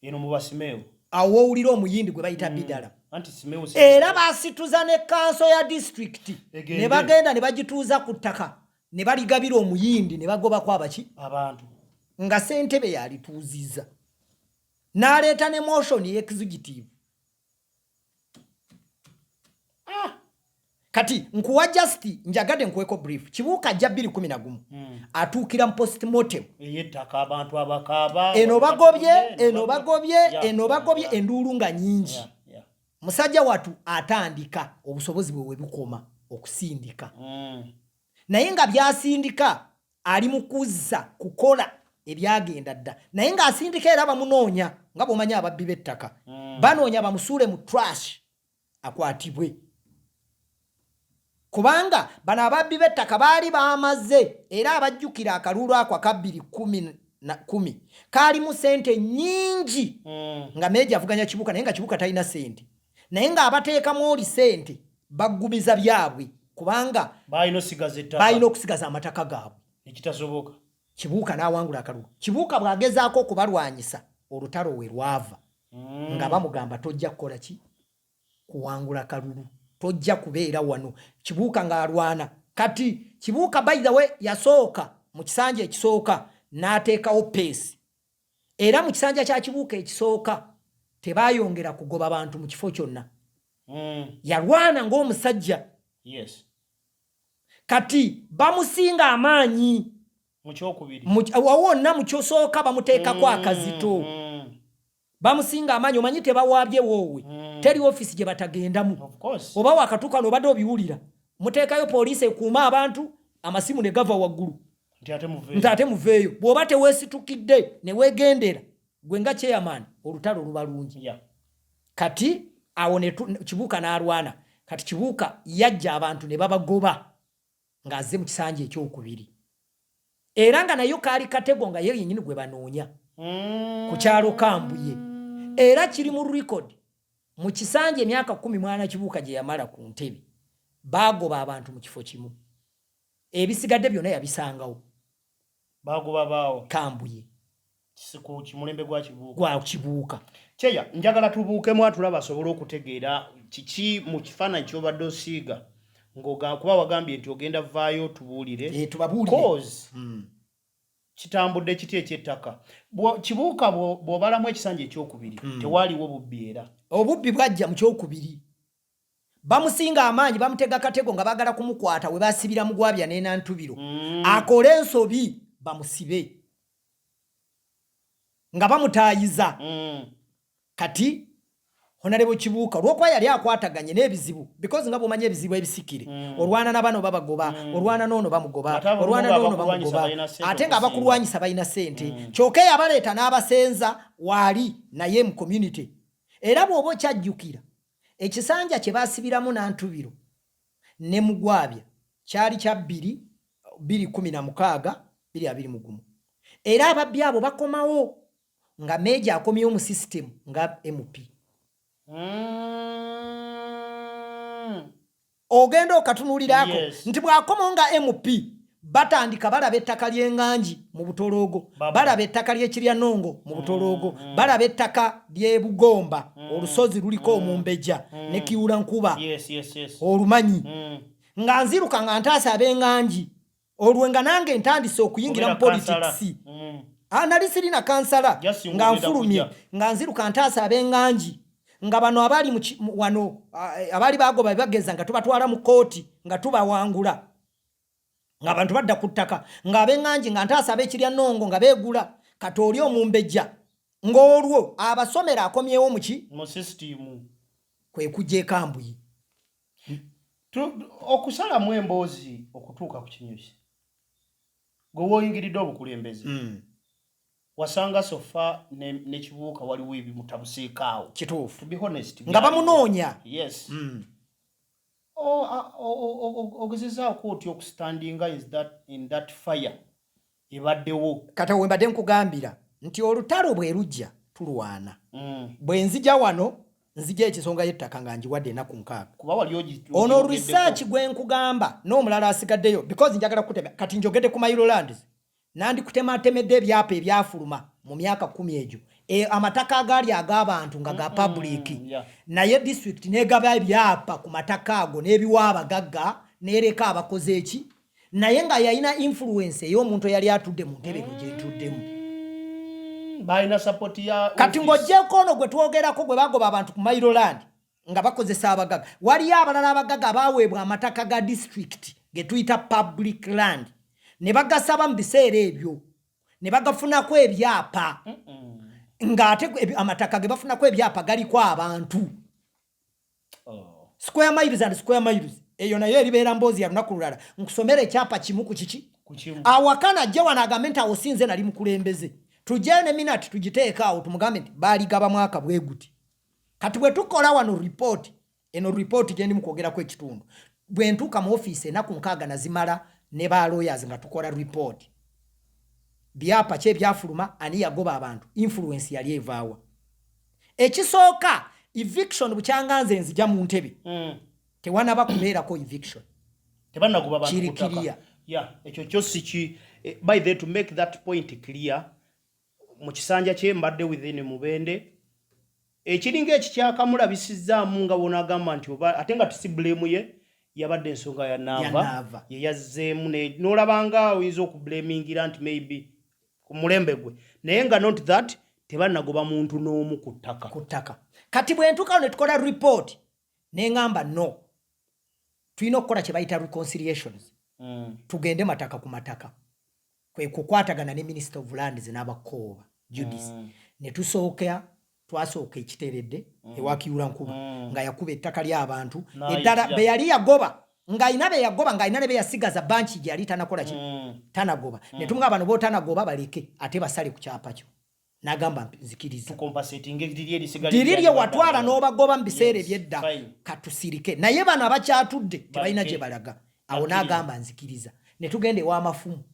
eno mubasimewo awo owulira omuyindi gwe bayita Bidala era basituza ne kanso ya district ne bagenda ne bagituuza ku ttaka ne baligabira omuyindi ne bagoba kwa baki abantu nga Ssentebe yalituuzizza n'aleeta ne motion executive. Kati nkuwa just njagadde nkuweko brief Kibuuka ajja 2011 atuukira mu postmortem yettaka abantu abakaaba eno bagobye enduulu nga nyingi. Musajja watu atandika obusobozi bwe bukoma okusindika. Naye nga byasindika ali mukuzza kukola ebyagenda dda. Naye nga asindika era bamunoonya nga bw'omanyi ababbi b'ettaka. Banoonya bamusuule mu trash akwatibwe. Kubanga bano ababbi b'ettaka baali baamaze era abajjukira akalulu ako aka 2010 kaalimu ssente nnyingi nga Meja avuganya Kibuuka naye nga Kibuuka talina ssente. Naye nga abateekamu oli ssente baggumiza byabwe kubanga balina okusigaza amataka gaabwe. Ekitasoboka Kibuuka n'awangula akalulu. Kibuuka bw'agezaako okubalwanyisa olutalo we lwava nga bamugamba tojja kukola ki kuwangula akalulu. Tojja kubeera wano. Kibuuka ng'alwana. Kati Kibuuka by the way yasooka mu kisanja ekisooka n'ateekawo peesi. Era mu kisanja kya Kibuuka ekisooka tebaayongera kugoba bantu mu kifo kyonna. Yalwana ng'omusajja. Yes. kati bamusinga amaanyi mukyokubiri wawonna mukyosooka bamuteekako akazito bamusinga amaanyi omanyi tebawaabye woowe teri ofisi gye batagendamu oba wakatuuka n'obadde obiwulira muteekayo poliisi ekuuma abantu amasimu ne gava waggulu nti ate muveeyo bw'oba teweesitukidde ne weegendera gwe nga chairman olutalo luba lungi kati awo Kibuuka n'alwana kati Kibuuka yajja abantu ne babagoba ng'azze mu kisanja ekyokubiri era nga nayo kaali katego nga ye yennyini gwe banoonya ku kyalo Kambuye era kiri mu record mu kisanja emyaka 10 mwana Kibuuka gye yamala ku ntebe bagoba abantu mu kifo kimu ebisigadde byonna yabisangawo bagoba baawo Kambuye kisiku kimulembe gwa Kibuuka Cheya njagala tubuukemu atulaba asobole okutegeera kiki mu kifaananyi ky'obadde osiiga kuba wagambye nti ogenda vaayo tubuulire cause kitambudde kiti ekyettaka Kibuuka bw'obalamu ekisanja ekyokubiri tewaaliwo bubbi era obubbi bwajja mu kyokubiri bamusinga amaanyi bamutega katego nga baagala kumukwata we basibira mu gwabya n'enantubiro akole ensobi bamusibe nga bamutaayiza kati Honorable Kibuuka olw'okuba yali akwataganye n'ebizibu because nga bw'omanyi ebizibu ebisikire olwana na bano babagoba olwana n'ono bamugoba olwana n'ono bamugoba ate nga abakulwanyisa balina ssente kyokka yabaleeta n'abasenza waali naye mu community era bw'oba okyajjukira ekisanja kye baasibiramu Nantubiro ne Mugwabya kyali kya 2016 2021 era ababbi abo bakomawo nga Major akomyewo mu system nga MP ogenda okatunulirako nti bw'akomawo nga MP batandika balaba ettaka ly'enganji mu Butoloogo balaba ettaka ly'Ekiryanongo mu Butoloogo balaba ettaka ly'e Bugomba olusozi luliko Omumbeja ne Kiwulankuba olumanyi nga nziruka nga ntaasa ab'enganji olwo nga nange ntandise okuyingira mu politics nali sirina kansala nga nfulumye nga nziruka ntaasa ab'enganji nga bano abali wano abali bagoba bageza nga tubatwala mu kooti nga tubawangula nga abantu badda ku ttaka nga ab'enganji nga ntaasa ab'Ekiryanongo nga beegula kati oli Omumbeja ng'olwo abasomera akomyewo mu system kwe kujja e Kambuye okusalamu emboozi okutuuka ku Kinyusi gwe woyingiridde obukulembeze wasanga sofa ne Kibuuka waliwo ebimutabuseekaawo kituufu to be honest nga bamunoonya yes ogezezaako otya okustandinga in that fire ebaddewo kati we mbadde nkugambira nti olutalo bwe lujja tulwana bwe nzija wano nzija ekisonga y'ettaka nga njiwadde ennaku 6 ono research gwe nkugamba n'omulala asigaddeyo because njagala kutema kati njogedde ku Mailolands nandi kutematemedde ebyapa ebyafuluma mu myaka 10 egyo amataka agaali ag'abantu nga ga public naye district negaba ebyapa ku mataka ago n'ebiwa abagagga n'ereka abakoze eki naye nga yalina influence ey'omuntu eyali atudde mu ntebe gye tuddemu balina support ya kati ng'oggyeko ono gwe twogerako gwe bagoba abantu ku Mailoland nga bakozesa abagagga waliyo abalala abagagga abaweebwa amataka ga district ge tuyita public land ne bagasaba mu biseera ebyo ne bagafunako ebyapa ng'ate amataka ge bafunako ebyapa galiko abantu square miles and square miles eyo nayo eribeera mboozi ya lunaku lulala nkusomera ekyapa kimu ku kiki awakana ajja wano agambe nti awo sinze nali mukulembeze tujje ne minute tugiteeka awo tumugambe nti baligaba mwaka bwe guti kati bwe tukola wano report eno report gye ndi mu kwogerako ekitundu bwe ntuuka mu office ennaku 6 nazimala ne ba lawyers nga tukola report byapa kye byafuluma ani yagoba abantu influence yali evaawa ekisooka eviction bukyanganze nzija mu ntebe tewanaba kubeerako eviction tebannagoba abantu kutaka ekyo kyosi ki by the to make that point clear mu kisanja kye mbadde within emubende ekiringa ekikyakamulabisizzaamu nga wona agamba nti oba ate nga tusi blame ye yabadde ensonga ya Nava yeyazzeemu n'olabanga oyinza okublamingira nti maybe ku mulembe gwe naye nga not that tebannagoba muntu n'omu ku ttaka kati bwe ntuukawo ne tukola report ne ngamba no tulina okukola kye bayita reconciliations tugende mataka ku mataka kwe kukwatagana ne Minister of Lands n'abakooba Judith ne tusooka twasooka ekiteredde ewakiula nkuba nga yakuba ettaka ly'abantu eddala be yali yagoba nga ina be yagoba nga ina ne be yasigaza banki gye yali tanakola ki tanagoba ne tumunga abantu bo tanagoba baleke ate basale ku kyapa kyo nagamba nzikiriza diriri watwala n'obagoba mu biseera ebyedda katusirike naye bano abakyatudde tebalina gye balaga awo nagamba nzikiriza ne tugende w'amafumu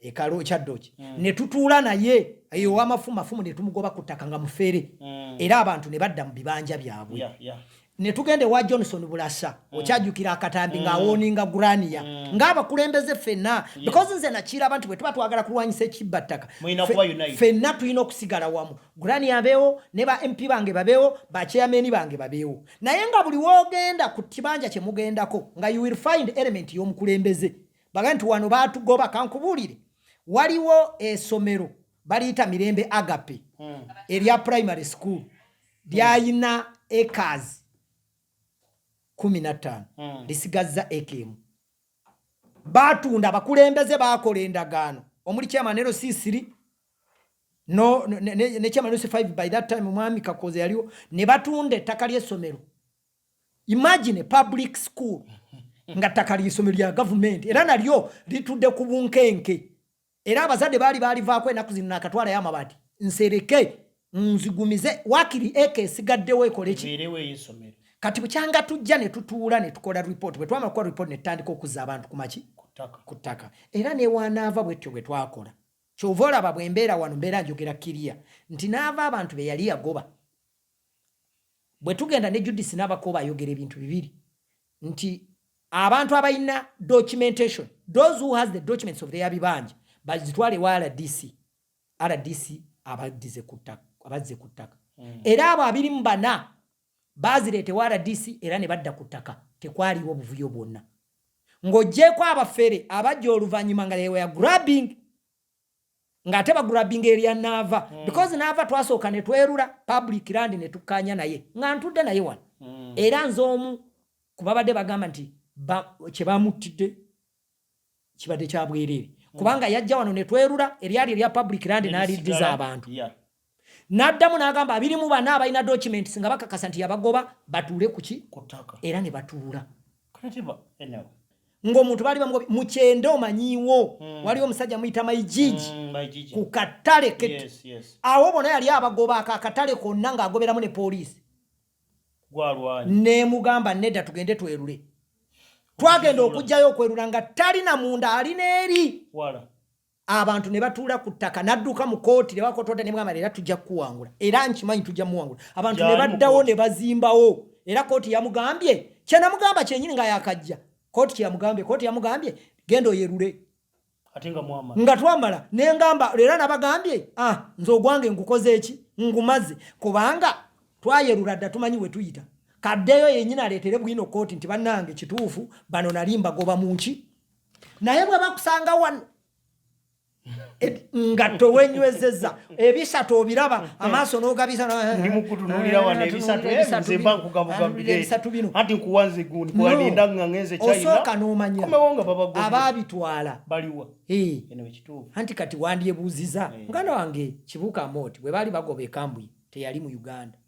ekalo kyaddoki ne tutuula naye eyo w'amafumu ne tumugoba ku ttaka nga mufere era abantu ne badda mu bibanja byabwe ne tugende wa Johnson Bulasa okyajjukira akatambi ng'awooninga Gurania ng'abakulembeze ffenna because nze nakira abantu bwe tuba twagala kulwanyisa ekibba ttaka ffenna tulina okusigala wamu Gurania abeewo ne ba MP bange babeewo ba chairman bange babeewo naye nga buli woogenda ku kibanja kye mugendako nga you will find element y'omukulembeze baga nti wano baatugoba kankubuulire waliwo essomero baliyita Mirembe Agape erya primary school lyayina acres 15 lisigaza ekemu batunda abakulembeze bakola endagaano omuli Chairman LC3 ne Chairman LC5 by that time mwami Kakoze yaliwo ne batunda ettaka ly'essomero imagine public school nga ttaka ly'essomero lya government era nalyo litudde ku bunkenke era abazadde baali vaako enaku zino nakatwala y'amabaati nsereke nzigumize wakiri eke esigaddewo ekoleki kati bukyanga tujja ne tutuula ne tukola report bwe twamala kukola report ne tutandika okuzza abantu ku maki ku ttaka era ne wanaava bwetyo bwe twakola kyova olaba bwe mbeera wano mbeera njogera kiriya nti naava abantu be yali yagoba bwe tugenda ne Judith n'abakooba ayogera ebintu bibiri nti abantu abalina documentation those who has the documents of their bibanja bazitwale wa RDC abazze ku ttaka era abo 24 bazireete wa RDC era ne badda ku ttaka tekwaliwo obuvuyo bwonna ng'oggyeko abafere abajja oluvannyuma nga lewe ya grabbing ng'ate bagrabbing erya Naava because Naava twasooka ne twerula public land ne tukkaanya naye nga ntudde naye wano era nze omu ku babadde bagamba nti kye bamuttidde kibadde kya bwereere kubanga yajja wano ne twerula eryali erya public land n'aliddiza abantu n'addamu n'agamba 24 abalina documents nga bakakasa nti yabagoba batuule kuki era ne batuula ng'omuntu baali bamugoba mu Kyende omanyiwo waliwo omusajja muyita Mayijiji ku katale keti awo bona yali abagoba akakatale konna ng'agoberamu ne poliisi ne mugamba nedda tugende twerule twagenda okujjayo okwerula nga talina munda alina eri abantu ne batuula ku ttaka n'adduka mu kooti ne bakotodde ne mugamba era tujja kuwangula era nkimanyi tujja muwangula abantu ne baddawo ne bazimbawo era kooti yamugambye kyenamugamba kyenyini nga yakajja kooti yamugambye genda oyerule nga twamala ne ngamba era nabagambye nze ogwange ngukoze eki ngumaze kubanga twayerula dda tumanyi we tuyita kaddeyo yennyini aleetere bwino kooti nti bannange kituufu bano nali mbagoba munki naye bwe bakusanga wano nga towenywezeza ebisatu obiraba amaaso n'ogabisa ndi mukutunulira wano ebisatu nzemba nkugambugambire ati nkuwanze gundi kuwalinda ngangeze China osooka n'omanya komewonga babagoba abaabitwala baliwa eno ekituufu anti kati wandyebuuziza muganda wange Kibuuka Moti bwe baali bagoba ekambwi teyali mu Uganda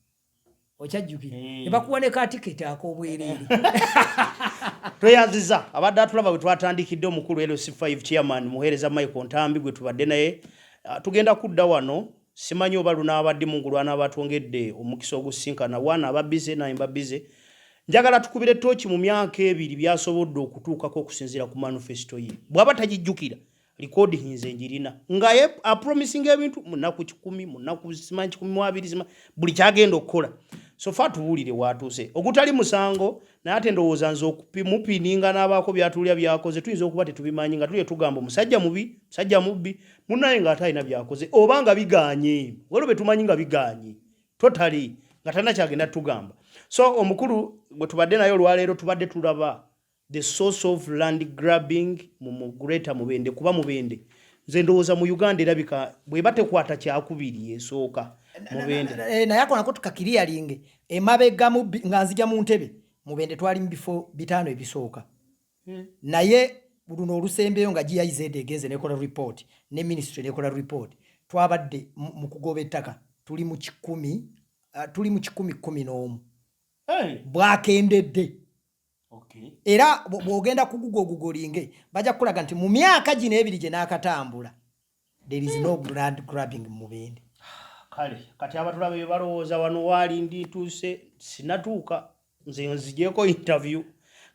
okyajjukira ne bakuwa ne katiketi ak'obwereere tweyanziza abadde atulaba bwe twatandikidde omukulu LC5 chairman muheereza Michael Ntambi gwe tubadde naye tugenda kudda wano simanyi oba lunaabadde mungulwana abatwongedde omukisa ogusinkana wana ababize naye mbabize njagala tukubire tochi mu myaka ebiri byasobodde okutuukako okusinziira ku manifesto ye bw'aba tagijjukira likodi hinze njirina ngaye promising ebintu munaku 10 munaku simanyi 12 buli kyagenda okukola so far tubulire watuuse ogutali musango naye ate ndowooza nze okupininga n'abaako byatulya byakoze tuyinza okuba tetubimanyi nga tulye tugamba omusajja mubi musajja mubbi munnaye nga atalina byakoze oba nga biganye waliwo betumanyi nga biganye totally nga talina kyagenda tugamba so omukulu gwe tubadde naye olwaleero tubadde tulaba the source of land grabbing mu Greater Mubende kuba Mubende nze ndowooza mu Uganda erabika bwe batekwata kyakubiri esooka Mubende naye ako nako tukakiriyalinge emabega nga nzija mu ntebe Mubende twali mu bifo 5 ebisooka naye luno olusembeyo nga GIZ egenze nekola report ne ministry nekola report twabadde mu kugoba ettaka tuli mu 1011 bwakendedde. Era bwogenda kugugolinge bajja kulaga nti mu myaka gino ebiri gye n'akatambula there is no land grabbing mu Mubende. Kale kati abatulabe bye balowooza wano waali ndi ntuuse sinatuuka nze nzigyeko interview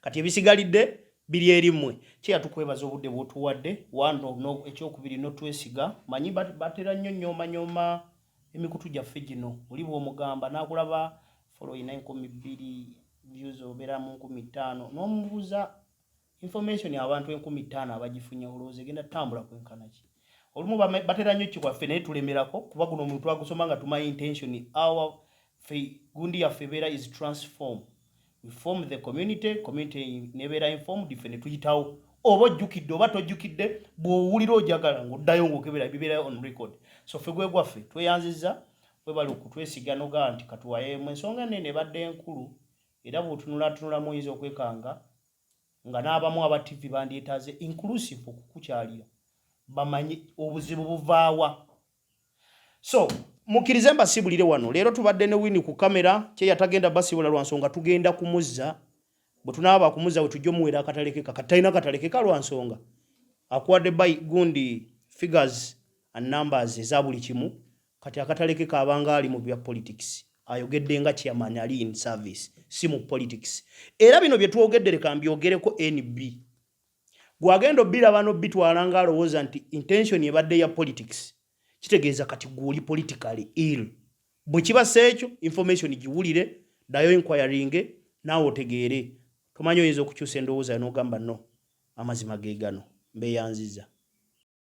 kati ebisigalidde biri erimmwe kyeyatukwebaza obudde bw'otuwadde wano ekyokubiri n'otwesiga manyi batera nnyo nyoomanyoma emikutu gyaffe gino oli bw'omugamba n'akulaba follow ina 2,000 views obeera mu 5,000 n'omubuuza information abantu 5,000 abagifunye olowooza egenda tambula kwenkanaki. Olumu batera nnyo kikwaffe naye tulemerako kuba guno omuntu twagusoma nga tumanyi intention our gundi yaffe ebeera is transform. We form the community nebeera informed ife ne tuyitawo oba ojjukidde oba tojjukidde bw'owulira ojagala ng'oddayo ng'okebera bibeerayo on record. So ffe gwe gwaffe tweyanziza webali okutwesiga nogaa nti katuwayeemu ensonga nene ebadde enkulu era bw'otunulatunulamu oyinza okwekanga nga n'abamu aba TV bandyetaaze inclusive okukukyalira bamanyi obuzibu buvaawa. So mukkirize mbasibulire wano leero tubadde ne Wini ku kamera kye yatagenda basibula lwa nsonga tugenda kumuzza bwe tunaaba kumuzza we tujja muwera akataleke katalina kataleke ka lwa nsonga akuwadde by gundi figures and numbers eza buli kimu kati akataleke kabanga ali mu bya politics ayogedde nga chairman ali in service si mu politics. Era bino bye twogedde leka mbyogereko NB gwagendo bira bano bitwalanga alowooza nti intention ebadde ya politics kitegeeza kati gwoli politically ill. Bwe kiba seekyo information giwulire dayo inquiring naawe otegeere tomanyi oyinza okukyusa endowooza n'ogamba no amazima ge gano mbeyanziza.